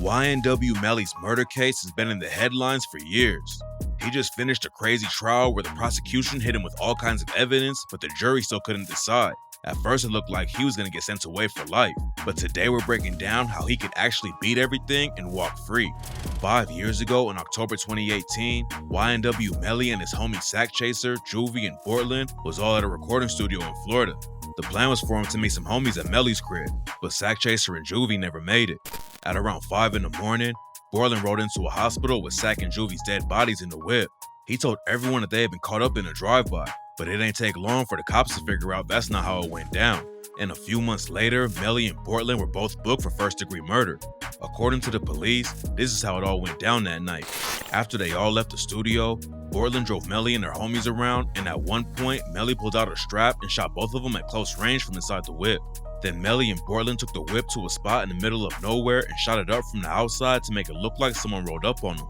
YNW Melly's murder case has been in the headlines for years. He just finished a crazy trial where the prosecution hit him with all kinds of evidence, but the jury still couldn't decide. At first it looked like he was gonna get sent away for life, but today we're breaking down how he could actually beat everything and walk free. 5 years ago in October 2018, YNW Melly and his homie Sack Chaser, Juvie, and Portland was all at a recording studio in Florida. The plan was for him to meet some homies at Melly's crib, but Sack Chaser and Juvie never made it. At around 5 in the morning, Portland rode into a hospital with Sack and Juvie's dead bodies in the whip. He told everyone that they had been caught up in a drive-by, but it ain't take long for the cops to figure out that's not how it went down. And a few months later, Melly and Portland were both booked for first-degree murder. According to the police, this is how it all went down that night. After they all left the studio, Portland drove Melly and their homies around, and at one point, Melly pulled out a strap and shot both of them at close range from inside the whip. Then Melly and Portland took the whip to a spot in the middle of nowhere and shot it up from the outside to make it look like someone rolled up on them.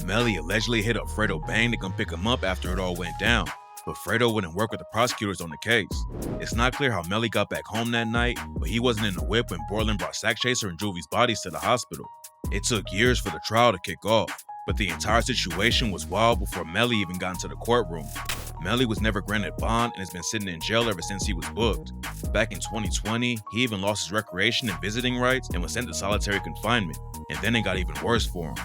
Melly allegedly hit up Fredo Bang to come pick him up after it all went down, but Fredo wouldn't work with the prosecutors on the case. It's not clear how Melly got back home that night, but he wasn't in the whip when Portland brought Sack Chaser and Juvie's bodies to the hospital. It took years for the trial to kick off, but the entire situation was wild before Melly even got into the courtroom. Melly was never granted bond and has been sitting in jail ever since he was booked. Back in 2020, he even lost his recreation and visiting rights and was sent to solitary confinement, and then it got even worse for him.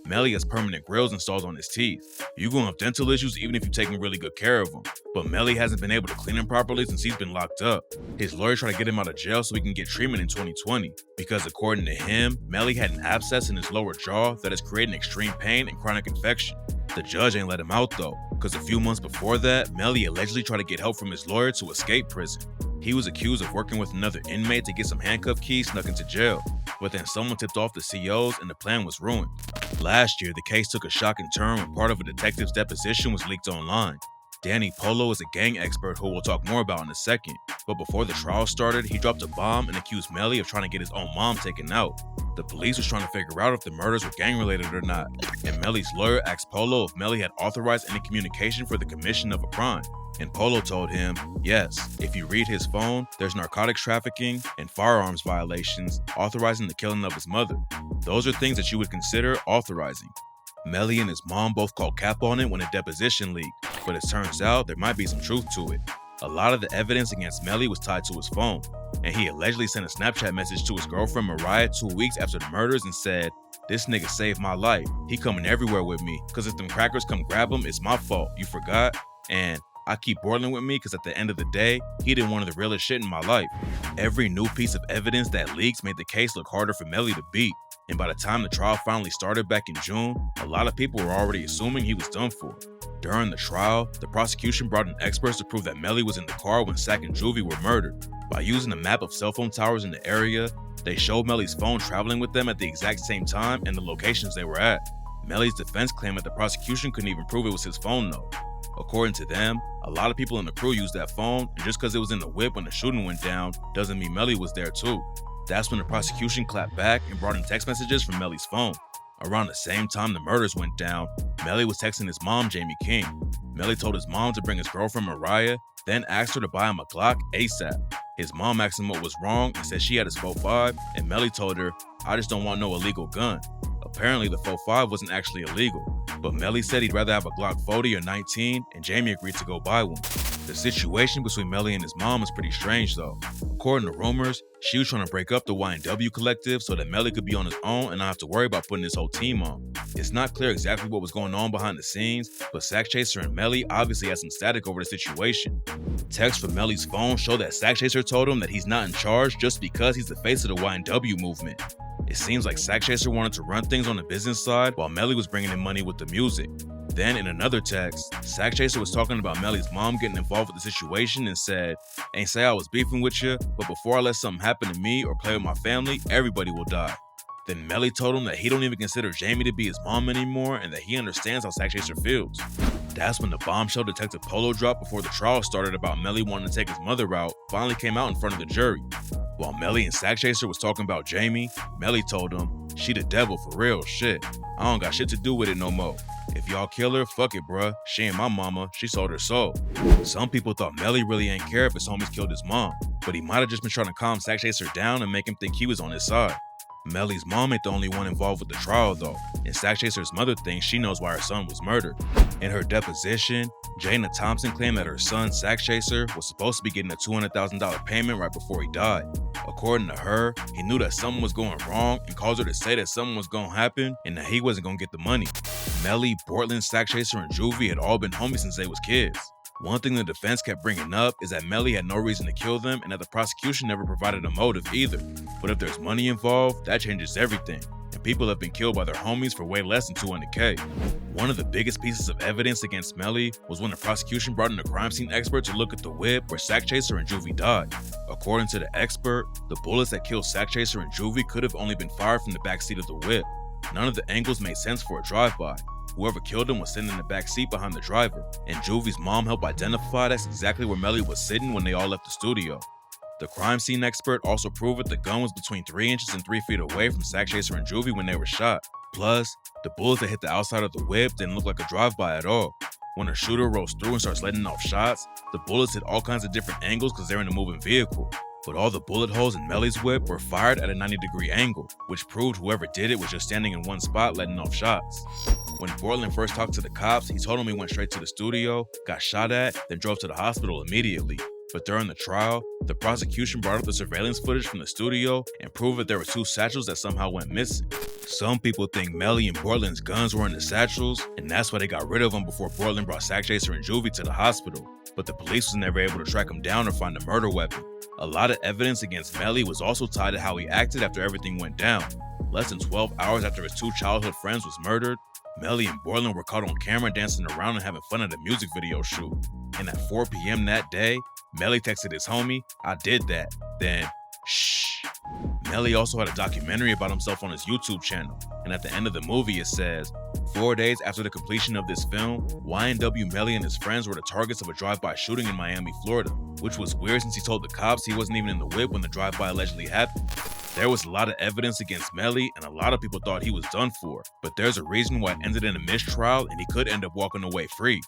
Melly has permanent grills installed on his teeth. You gonna have dental issues even if you're taking really good care of them. But Melly hasn't been able to clean them properly since he's been locked up. His lawyer tried to get him out of jail so he can get treatment in 2020, because according to him, Melly had an abscess in his lower jaw that is creating extreme pain and chronic infection. The judge ain't let him out though, because a few months before that, Melly allegedly tried to get help from his lawyer to escape prison. He was accused of working with another inmate to get some handcuff keys snuck into jail, but then someone tipped off the COs and the plan was ruined. Last year, the case took a shocking turn when part of a detective's deposition was leaked online. Danny Polo is a gang expert who we'll talk more about in a second, but before the trial started, he dropped a bomb and accused Melly of trying to get his own mom taken out. The police was trying to figure out if the murders were gang-related or not, and Melly's lawyer asked Polo if Melly had authorized any communication for the commission of a crime. And Polo told him, yes, if you read his phone, there's narcotics trafficking and firearms violations authorizing the killing of his mother. Those are things that you would consider authorizing. Melly and his mom both called cap on it when a deposition leaked, but it turns out there might be some truth to it. A lot of the evidence against Melly was tied to his phone, and he allegedly sent a Snapchat message to his girlfriend Mariah 2 weeks after the murders and said, "This nigga saved my life. He coming everywhere with me, cause if them crackers come grab him, it's my fault. You forgot? And I keep Portland with me because at the end of the day, he did one of the realest shit in my life." Every new piece of evidence that leaks made the case look harder for Melly to beat, and by the time the trial finally started back in June, a lot of people were already assuming he was done for. During the trial, the prosecution brought in experts to prove that Melly was in the car when Sack and Juvie were murdered. By using a map of cell phone towers in the area, they showed Melly's phone traveling with them at the exact same time and the locations they were at. Melly's defense claimed that the prosecution couldn't even prove it was his phone though. According to them, a lot of people in the crew used that phone, and just because it was in the whip when the shooting went down doesn't mean Melly was there too. That's when the prosecution clapped back and brought in text messages from Melly's phone. Around the same time the murders went down, Melly was texting his mom, Jamie King. Melly told his mom to bring his girlfriend Mariah, then asked her to buy him a Glock ASAP. His mom asked him what was wrong and said she had his 45, and Melly told her, "I just don't want no illegal gun." Apparently the 45 wasn't actually illegal, but Melly said he'd rather have a Glock 40 or 19, and Jamie agreed to go buy one. The situation between Melly and his mom was pretty strange though. According to rumors, she was trying to break up the YNW collective so that Melly could be on his own and not have to worry about putting his whole team on. It's not clear exactly what was going on behind the scenes, but Sack Chaser and Melly obviously had some static over the situation. Texts from Melly's phone show that Sack Chaser told him that he's not in charge just because he's the face of the YNW movement. It seems like Sack Chaser wanted to run things on the business side while Melly was bringing in money with the music. Then in another text, Sack Chaser was talking about Melly's mom getting involved with the situation and said, "Ain't say I was beefing with you, but before I let something happen to me or play with my family, everybody will die." Then Melly told him that he don't even consider Jamie to be his mom anymore and that he understands how Sack Chaser feels. That's when the bombshell Detective Polo dropped before the trial started about Melly wanting to take his mother out finally came out in front of the jury. While Melly and Sack Chaser was talking about Jamie, Melly told him, "She the devil for real, shit. I don't got shit to do with it no more. If y'all kill her, fuck it, bruh. She ain't my mama, she sold her soul." Some people thought Melly really ain't care if his homies killed his mom, but he might have just been trying to calm Sack Chaser down and make him think he was on his side. Melly's mom ain't the only one involved with the trial though, and Sack Chaser's mother thinks she knows why her son was murdered. In her deposition, Jana Thompson claimed that her son, Sack Chaser, was supposed to be getting a $200,000 payment right before he died. According to her, he knew that something was going wrong and caused her to say that something was going to happen and that he wasn't going to get the money. Melly, Portland, Sack Chaser, and Juvie had all been homies since they was kids. One thing the defense kept bringing up is that Melly had no reason to kill them and that the prosecution never provided a motive either. But if there's money involved, that changes everything. And people have been killed by their homies for way less than $200K. One of the biggest pieces of evidence against Melly was when the prosecution brought in a crime scene expert to look at the whip where Sack Chaser and Juvie died. According to the expert, the bullets that killed Sack Chaser and Juvie could have only been fired from the backseat of the whip. None of the angles made sense for a drive-by. Whoever killed him was sitting in the back seat behind the driver, and Juvie's mom helped identify that's exactly where Melly was sitting when they all left the studio. The crime scene expert also proved that the gun was between 3 inches and 3 feet away from Sack Chaser and Juvie when they were shot. Plus, the bullets that hit the outside of the whip didn't look like a drive-by at all. When a shooter rolls through and starts letting off shots, the bullets hit all kinds of different angles because they're in a moving vehicle. But all the bullet holes in Melly's whip were fired at a 90-degree angle, which proved whoever did it was just standing in one spot letting off shots. When Portland first talked to the cops, he told them he went straight to the studio, got shot at, then drove to the hospital immediately. But during the trial, the prosecution brought up the surveillance footage from the studio and proved that there were 2 satchels that somehow went missing. Some people think Melly and Portland's guns were in the satchels, and that's why they got rid of them before Portland brought Sack Chaser and Juvie to the hospital. But the police was never able to track him down or find a murder weapon. A lot of evidence against Melly was also tied to how he acted after everything went down. Less than 12 hours after his 2 childhood friends was murdered, Melly and Portland were caught on camera dancing around and having fun at a music video shoot. And at 4 p.m. that day, Melly texted his homie, "I did that." Then, shh. Melly also had a documentary about himself on his YouTube channel, and at the end of the movie it says, 4 days after the completion of this film, YNW Melly and his friends were the targets of a drive-by shooting in Miami, Florida, which was weird since he told the cops he wasn't even in the whip when the drive-by allegedly happened. There was a lot of evidence against Melly, and a lot of people thought he was done for, but there's a reason why it ended in a mistrial and he could end up walking away free.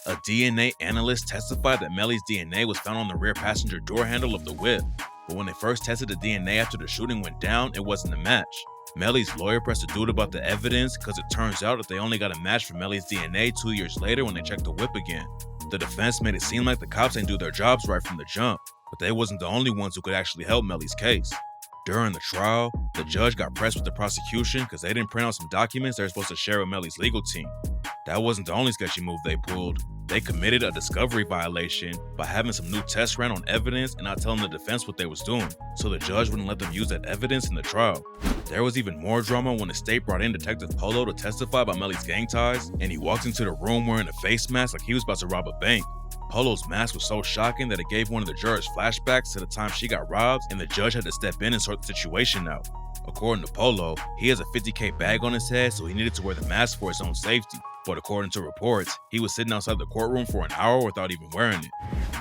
A DNA analyst testified that Melly's DNA was found on the rear passenger door handle of the whip, but when they first tested the DNA after the shooting went down, it wasn't a match. Melly's lawyer pressed a dude about the evidence because it turns out that they only got a match for Melly's DNA 2 years later when they checked the whip again. The defense made it seem like the cops didn't do their jobs right from the jump, but they wasn't the only ones who could actually help Melly's case. During the trial, the judge got pressed with the prosecution because they didn't print out some documents they were supposed to share with Melly's legal team. That wasn't the only sketchy move they pulled. They committed a discovery violation by having some new tests ran on evidence and not telling the defense what they was doing, so the judge wouldn't let them use that evidence in the trial. There was even more drama when the state brought in Detective Polo to testify about Melly's gang ties, and he walked into the room wearing a face mask like he was about to rob a bank. Polo's mask was so shocking that it gave one of the jurors flashbacks to the time she got robbed, and the judge had to step in and sort the situation out. According to Polo, he has a $50K bag on his head, so he needed to wear the mask for his own safety. But according to reports, he was sitting outside the courtroom for an hour without even wearing it.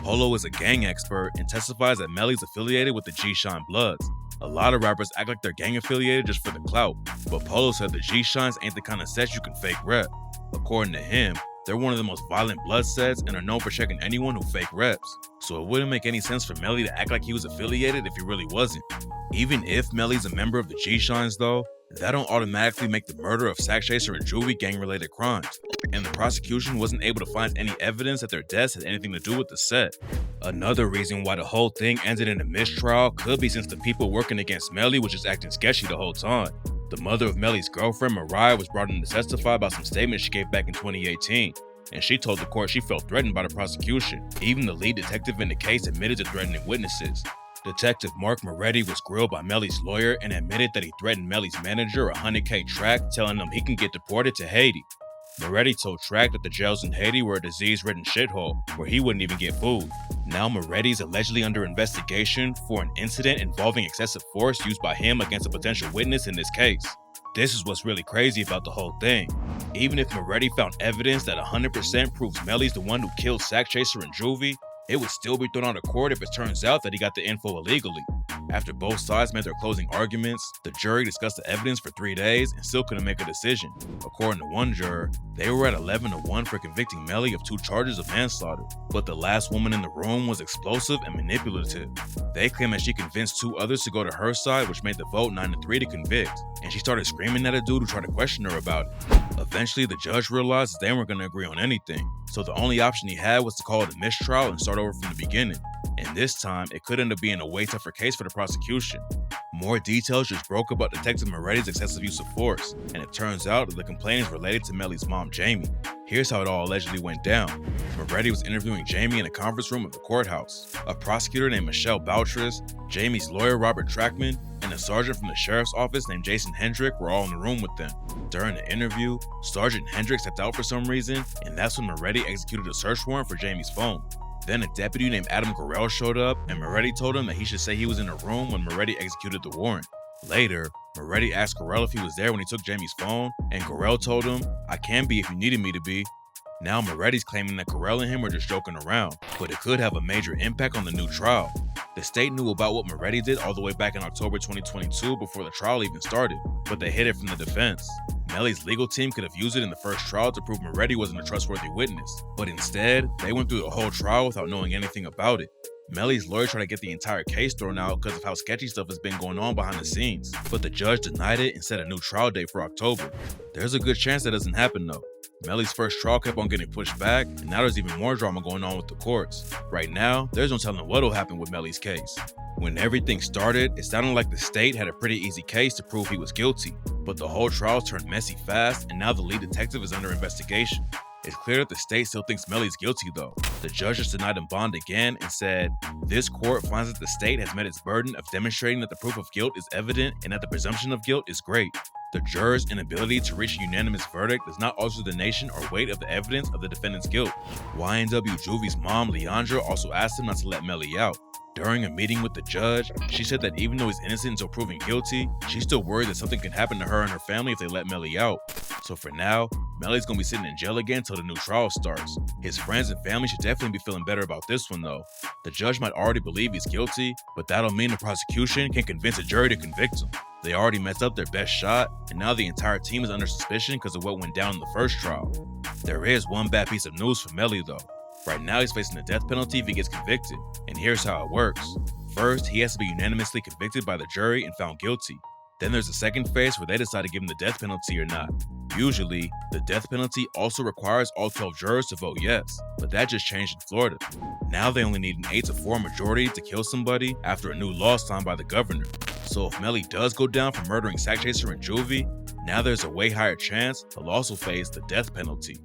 Polo is a gang expert and testifies that Melly's affiliated with the G-Shine Bloods. A lot of rappers act like they're gang affiliated just for the clout, but Polo said the G-Shines ain't the kind of sets you can fake rep. According to him, they're one of the most violent blood sets and are known for checking anyone who fake reps. So it wouldn't make any sense for Melly to act like he was affiliated if he really wasn't. Even if Melly's a member of the G-Shines though, that don't automatically make the murder of Sack Chaser and Juvie gang-related crimes, and the prosecution wasn't able to find any evidence that their deaths had anything to do with the set. Another reason why the whole thing ended in a mistrial could be since the people working against Melly was just acting sketchy the whole time. The mother of Melly's girlfriend, Mariah, was brought in to testify about some statements she gave back in 2018, and she told the court she felt threatened by the prosecution. Even the lead detective in the case admitted to threatening witnesses. Detective Mark Moretti was grilled by Melly's lawyer and admitted that he threatened Melly's manager a $100K track, telling him he can get deported to Haiti. Moretti told Track that the jails in Haiti were a disease-ridden shithole where he wouldn't even get food. Now Moretti's allegedly under investigation for an incident involving excessive force used by him against a potential witness in this case. This is what's really crazy about the whole thing. Even if Moretti found evidence that 100% proves Melly's the one who killed Sack Chaser and Juvie, it would still be thrown out of court if it turns out that he got the info illegally. After both sides made their closing arguments, the jury discussed the evidence for 3 days and still couldn't make a decision. According to one juror, they were at 11-1 for convicting Melly of 2 charges of manslaughter, but the last woman in the room was explosive and manipulative. They claim that she convinced 2 others to go to her side, which made the vote 9-3 to convict, and she started screaming at a dude who tried to question her about it. Eventually, the judge realized they weren't going to agree on anything, so the only option he had was to call it a mistrial and start over from the beginning. And this time, it could end up being a way tougher case for the prosecution. More details just broke about Detective Moretti's excessive use of force, and it turns out that the complaint is related to Melly's mom, Jamie. Here's how it all allegedly went down. Moretti was interviewing Jamie in a conference room of the courthouse. A prosecutor named Michelle Boutrous, Jamie's lawyer Robert Trackman, and a sergeant from the sheriff's office named Jason Hendrick were all in the room with them. During the interview, Sergeant Hendrick stepped out for some reason, and that's when Moretti executed a search warrant for Jamie's phone. Then a deputy named Adam Gorell showed up, and Moretti told him that he should say he was in the room when Moretti executed the warrant. Later, Moretti asked Gorell if he was there when he took Jamie's phone, and Gorell told him, "I can be if you needed me to be." Now Moretti's claiming that Gorell and him were just joking around, but it could have a major impact on the new trial. The state knew about what Moretti did all the way back in October 2022 before the trial even started, but they hid it from the defense. Melly's legal team could have used it in the first trial to prove Moretti wasn't a trustworthy witness, but instead, they went through the whole trial without knowing anything about it. Melly's lawyer tried to get the entire case thrown out because of how sketchy stuff has been going on behind the scenes, but the judge denied it and set a new trial date for October. There's a good chance that doesn't happen though. Melly's first trial kept on getting pushed back, and now there's even more drama going on with the courts. Right now, there's no telling what'll happen with Melly's case. When everything started, it sounded like the state had a pretty easy case to prove he was guilty, but the whole trial turned messy fast, and now the lead detective is under investigation. It's clear that the state still thinks Melly's guilty though. The judge just denied him bond again and said, "This court finds that the state has met its burden of demonstrating that the proof of guilt is evident and that the presumption of guilt is great. The juror's inability to reach a unanimous verdict does not alter the nation or weight of the evidence of the defendant's guilt." YNW Juvie's mom, Leandra, also asked him not to let Melly out. During a meeting with the judge, she said that even though he's innocent until proven guilty, she's still worried that something can happen to her and her family if they let Melly out. So for now, Melly's gonna be sitting in jail again till the new trial starts. His friends and family should definitely be feeling better about this one though. The judge might already believe he's guilty, but that'll mean the prosecution can convince a jury to convict him. They already messed up their best shot, and now the entire team is under suspicion because of what went down in the first trial. There is one bad piece of news for Melly though. Right now he's facing the death penalty if he gets convicted, and here's how it works. First, he has to be unanimously convicted by the jury and found guilty. Then there's a second phase where they decide to give him the death penalty or not. Usually, the death penalty also requires all 12 jurors to vote yes, but that just changed in Florida. Now they only need an 8-4 majority to kill somebody after a new law signed by the governor. So if Melly does go down for murdering Sack Chaser and Juvie, now there's a way higher chance he'll also face the death penalty.